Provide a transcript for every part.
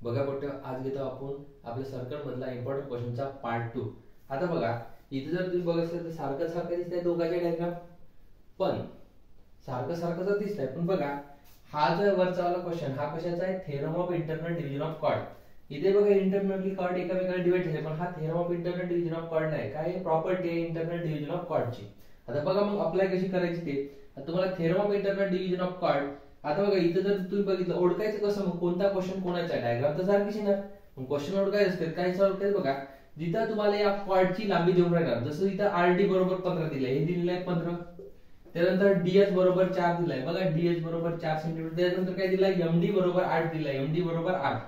बघा बघा आज घेतो आपण आपल्या सर्कल मधला इम्पॉर्टंट क्वेश्चनचा पार्ट 2। आता बघा इथे जर तुम्ही बघत असाल तर सारखं सारखं दिसतंय दोघांचे डायग्राम, पण सारखं सारखं जर दिसतंय पण बघा हा जो वरचा वाला क्वेश्चन हा कशाचा आहे, theorem of internal division of chord. इथे बघा इंटरनली कॉर्ड एकामेकाला डिवाइड झाले, पण हा theorem of internal division of chord नाही, काय प्रॉपर्टी आहे इंटरनल डिव्हिजन ऑफ कॉर्डची। आता बघा मग अप्लाय कशी करायची ते। आता तुम्हाला theorem of internal division of chord, आता बघा इथे जर तुम्ही बघितलं ओळखायचं कसं, मग कोणता क्वेश्चन कोणाचा आहे, डायग्राम तर सारखीच आहे ना, मग क्वेश्चन ओळखायचं असते काय ओळखायचं बघा। जिथं तुम्हाला या कॉर्डची लांबी देऊन राहणार, जसं इथं आरडी बरोबर 15 दिलंय, हे दिलेलं आहे 15, त्यानंतर डीएस बरोबर 4 दिलाय, बघा डीएस बरोबर 4 सेंटीमीटर, त्यानंतर काय दिलाय एमडी बरोबर 8 दिलाय, एमडी बरोबर 8।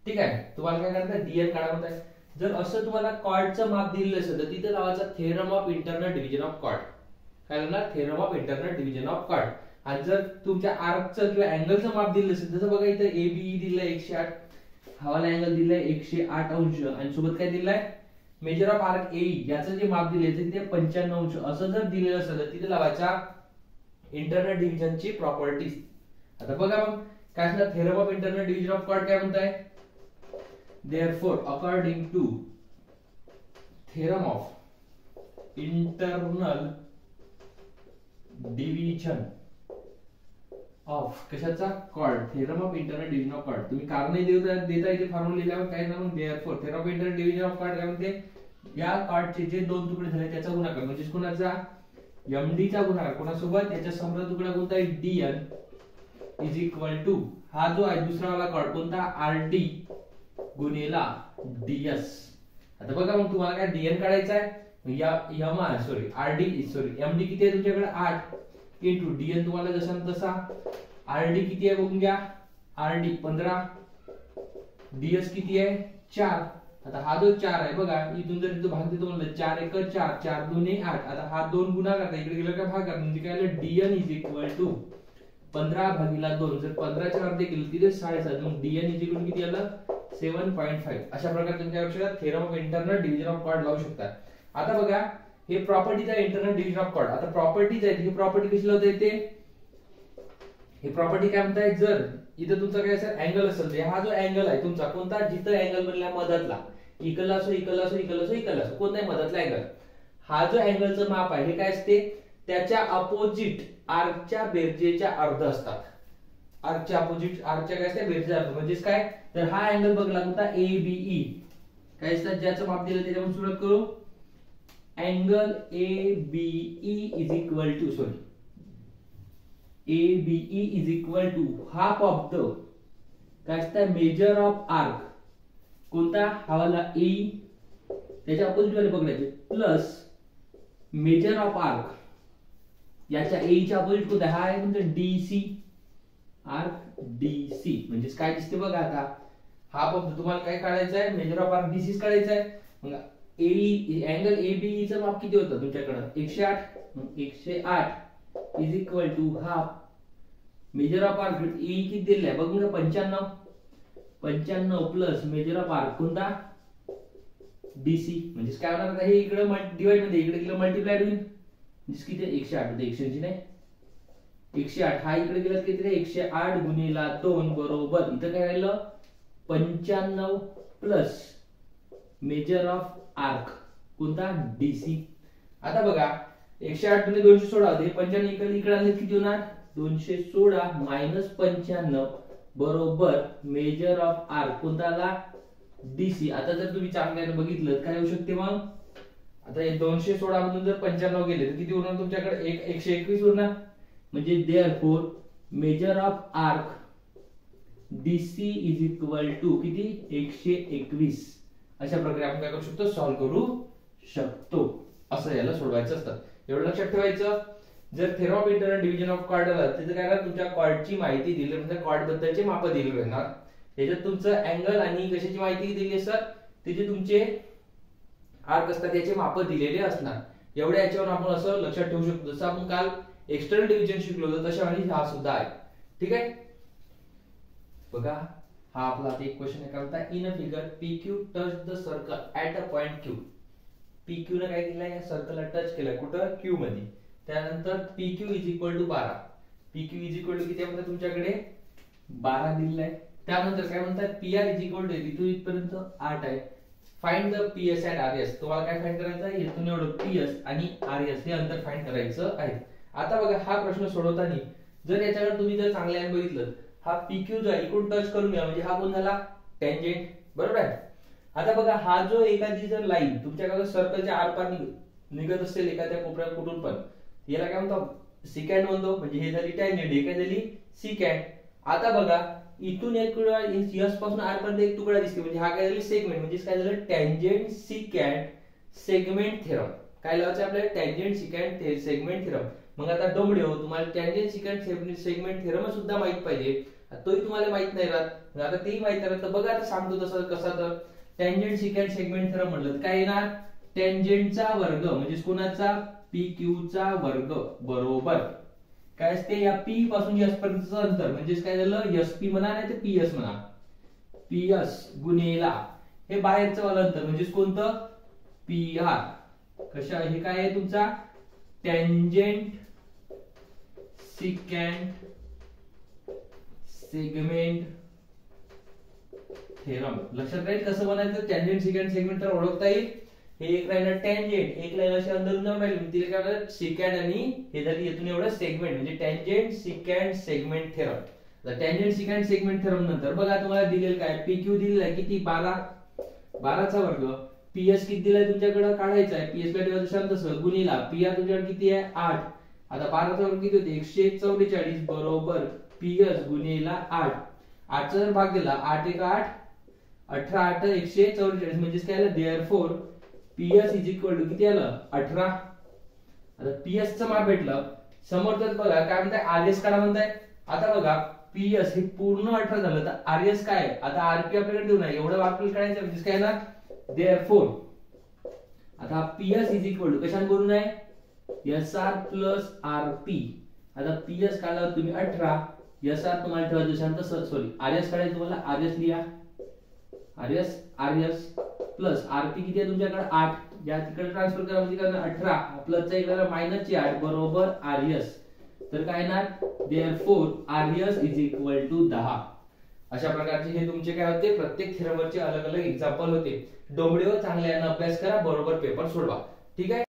ठीक आहे, तुम्हाला काय करायचं डीएन काढा म्हणताय। जर असं तुम्हाला कॉर्डचं माप दिलेलं असेल तर तिथे लावायचं theorem of internal division of chord, काय करणार theorem of internal division of chord. आणि जर तुमच्या आर्कचं किंवा अँगलचं माप दिलेलं असेल, जसं बघा इथं एबीई दिलंय 108, हवाला अँगल दिलाय 108 अंश, आणि सोबत काय दिलाय मेजर ऑफ आर्क एई याचं जे माप दिले तिथे 95 अंश असं जर दिलेलं असेल तर तिथे लावायचा इंटरनल डिव्हिजनची प्रॉपर्टीज। आता बघा मग काय असणार, theorem of internal division of chord काय म्हणताय, therefore according to theorem of internal division of कशाचा chord, theorem of internal division of chord. तुम्ही कारण देता इथे फॉर्म्युला लिहिल्यावर काय ना, मग therefore theorem of internal division of chord काय म्हणते, या कॉर्डचे जे दोन तुकडे झाले त्याचा गुणाकार म्हणजे कोणाचा एमडी चा गुणाकार कोणासोबत, त्याच्या समजा तुकडा कोणता आहे डीएन इज इक्वल टू हा जो आहे दुसरा वाला कॉर्ड कोणता आरडी गुणिला डीएस। आता बघा मग तुम्हाला काय डीएन काढायचा आहे, या एमडी किती आहे तुमच्याकडे 8 इंटू डीएन तुम्हाला जसा तसा, आरडी किती आहे बघून घ्या, आरडी 15, डीएस किती आहे 4। आता हा जो 4 आहे बघा, इथून जर इथं भाग देतो म्हणलं 4 1 4 4 2 8, आता हा 2 गुणाकार इकडे गेला का भागाकार, म्हणजे काय आलं डीएन इज इक्वल टू 15 भागिले 2, जर 15 च्या अर्धे केले तिथे 7.5, मग डीएन इज इक्वल किती आलं 7.5। अशा प्रकारे तुम्ही काय करू शकता, theorem of internal division of chord लावू शकता। आता बघा हे प्रॉपर्टीज आहे इंटरनल डिव्हिजन ऑफ कॉर्ड। आता प्रॉपर्टीज आहेत, ही प्रॉपर्टी कशी लावता येते, ही प्रॉपर्टी काय म्हणताय, जर इथं तुमचा काय असेल अँगल असेल तर हा जो अँगल आहे तुमचा कोणता, जिथं अँगल बनला मधातला, इकडला असो इकडला असो इकडला असो इकडला असो कोणताही मधातला अँगल, हा जो अँगलचं माप आहे हे काय असते, त्याच्या अपोजिट आर्कच्या बेरजेच्या अर्ध असतात। आर्कच्या अपोजिट आर्कच्या काय असते बेरजेच्या अर्ध, म्हणजे काय तर हा अँगल बघला कोणता एबीई, काय असतात ज्याचं माप दिलं त्याच्यावरून सुरुवात करू, angle ABE is equal to ABE is equal to half of the काय असतं मेजर ऑफ आर्क कोणता हवाला ए, त्याच्या अपोजिट वाले पकडायचे प्लस मेजर ऑफ आर्क याच्या ए च्या अपोजिट कोणता, हा आहे तुमचा डीसी, आर्क डीसी म्हणजे काय दिसते बघा। आता हा फक्त तुम्हाला काय काढायचा आहे, मेजर ऑफ आर्क डीसी काढायचा आहे। मग ए अँगल एबीई चं माप किती होतं तुमच्याकडे 108, मग 108 is equal to half measure of arc A किती दिलेला आहे बघून 95 प्लस मेजर ऑफ आर्क कोणता डीसी, म्हणजे काय होणार हे इकडे डिवाइड मध्ये इकडे गेलं मल्टिप्लाइड होईल, म्हणजे किती 108 होते 180 नाही 108, हा इकडे गेला किती 108 गुणिला 2 बरोबर इथं काय राहिलं 95 प्लस मेजर ऑफ आर्क कोणता डीसी। आता बघा 108 गुणिले 216 होते, 95 इकडे आणले किती होणार 216 मायनस 95 बरोबर मेजर ऑफ आर्क कोणता आला डीसी। आता जर तुम्ही चांगल्याने बघितलं काय होऊ शकते मग, आता हे 216 मधून जर 95 गेले तर किती उरणार तुमच्याकडे 121 उरणार, म्हणजे therefore measure of arc DC is equal to किती 121। अशा प्रकारे आपण काय करू शकतो, सॉल्व्ह करू शकतो। असं याला सोडवायचं असतं, एवढं लक्षात ठेवायचं। जर theorem of internal division of chord आला तिथे काय करणार, तुमच्या कॉर्डची माहिती दिली म्हणजे कॉर्ड बद्दलचे माप दिले राहणार, त्याच्यात तुमचं अँगल आणि कशाची माहिती दिली असतात, त्याचे तुमचे आर्क असतात त्याचे माप दिलेले असणार। एवढ्या याच्यावर आपण असं लक्षात ठेवू शकतो, जसं आपण काल एक्सटर्नल डिव्हिजन शिकलो होतो तशा वेळी हा सुद्धा आहे। ठीक आहे, बघा हा आपला एक क्वेश्चन आहे, काय म्हणता in a figure PQ touch the circle at a point Q। PQ ने काय केलंय, या सर्कलला टच केलं कुठं Q मध्ये, त्यानंतर PQ is equal to 12, PQ is equal to किती आहे तुमच्याकडे 12 दिलेला आहे। त्यानंतर काय म्हणतात पीआर इज इक्वल टू इथून इथपर्यंत 8 आहे. Find the PS and RS. तुम्हाला काय फाइंड करायचं आहे, इथून एवढं पीएस आणि आरएस हे अंतर फाइंड करायचं आहे. आता बघा हा प्रश्न सोडवताना जर याच्याकडे तुम्ही जर चांगल्याने बघितलं, हा पीक्यू जो आहे इकडून टच करून घ्या म्हणजे हा कोण झाला टँजेंट, बरोबर आहे. आता बघा हा जो एखादी जर लाईन तुमच्याकडे सर्कलच्या आरपार निघत असेल एखाद्या कोपऱ्यात कुठून पण, याला काय म्हणतो सिकॅन्ड म्हणतो. म्हणजे हे झाली टँजेंट, हे काय झाली सिकॅन्ड. आता बघा इथून एक तुकडा यस पासून आर पर्यंत एक तुकडा दिसते म्हणजे हा काय झाली सेगमेंट. म्हणजे काय झालं टँजेंट सिकॅन्ड सेगमेंट थेरम. काय लावायचं आपल्याला टँजेंट सिकॅन्ड सेगमेंट थेरम. मग आता डोंबडे हो, तुम्हाला टँजेंट सिकॅन्ड सेगमेंट थेरम सुद्धा माहित पाहिजे. तोही तुम्हाला माहित नाही राहत, आता तेही माहित राहत. तर बघा आता सांगतो तसं कसा. तर टँजेंट सिकॅन्ड सेगमेंट थेरम म्हटलं काय येणार, टँजेंटचा वर्ग म्हणजे कोणाचा PQ चा वर्ग बरोबर काय असते या P पासून S पर्यंतचं अंतर. म्हणजे काय झालं SP म्हणा नाही तर PS म्हणा, PS गुणिला हे बाहेरचं वाला अंतर म्हणजे कोणतं PR. कशा हे काय आहे तुमचा टँजेंट सिकॅन्ड सेगमेंट थेरम. लक्षात राहील कसं बनायचं टँजेंट सिकॅन्ड सेगमेंट तर ओळखता येईल. हे एक राहिलं टँजेंट, एक लाईन अशी अंदरून जाऊन राहिली तिला काय म्हणतात सिकॅन्ड आणि हे झाली येथून एवढं सेगमेंट म्हणजे टँजेंट सिकॅन्ड सेगमेंट थेरम. तर टँजेंट सिकॅन्ड सेगमेंट थेरम नंतर बघा तुम्हाला दिलेलं काय PQ दिलेला आहे किती 12चा वर्ग. PS किती दिलाय तुमच्याकडे काढायचा आहे, PS ला ठेवायचं तसं गुणिला PR तुमच्याकडे किती आहे 8. आता 12चा वर्ग किती होते 144 बरोबर PS गुणिला 8. 8चा जर भाग दिला 8 1 8 18 8 144 म्हणजे काय आलं therefore PS is equal to किती आलं 18. आता PS चं माप भेटलं. समोर तर बघा काय म्हणताय RS काढा म्हणताय. आता बघा PS हे पूर्ण 18 झालं तर RS काय, आता RP आपल्याकडे देऊ नये एवढं वापरून काढायचं म्हणजे काय ना देअरफॉर. आता PS इज इक्वल टू कशाने करून आहे SR प्लस RP. आता PS काढला तुम्ही 18, SR तुम्हाला ठेवायचं शांत सॉरी RS काढायचं तुम्हाला RS लिहा RS प्लस RP किती आहे तुमच्याकडे 8. या तिकडे ट्रान्सफर करा म्हणजे काय 18 प्लसचा इकडे मायनसची 8 बरोबर RS. तर काय येणार therefore RS is equal to 10. अशा प्रकारचे हे तुमचे काय होते प्रत्येक थेरमवरचे अलग अलग एक्झाम्पल होते. डोंबडेवर चांगल्याने अभ्यास करा, बरोबर पेपर सोडवा. ठीक आहे.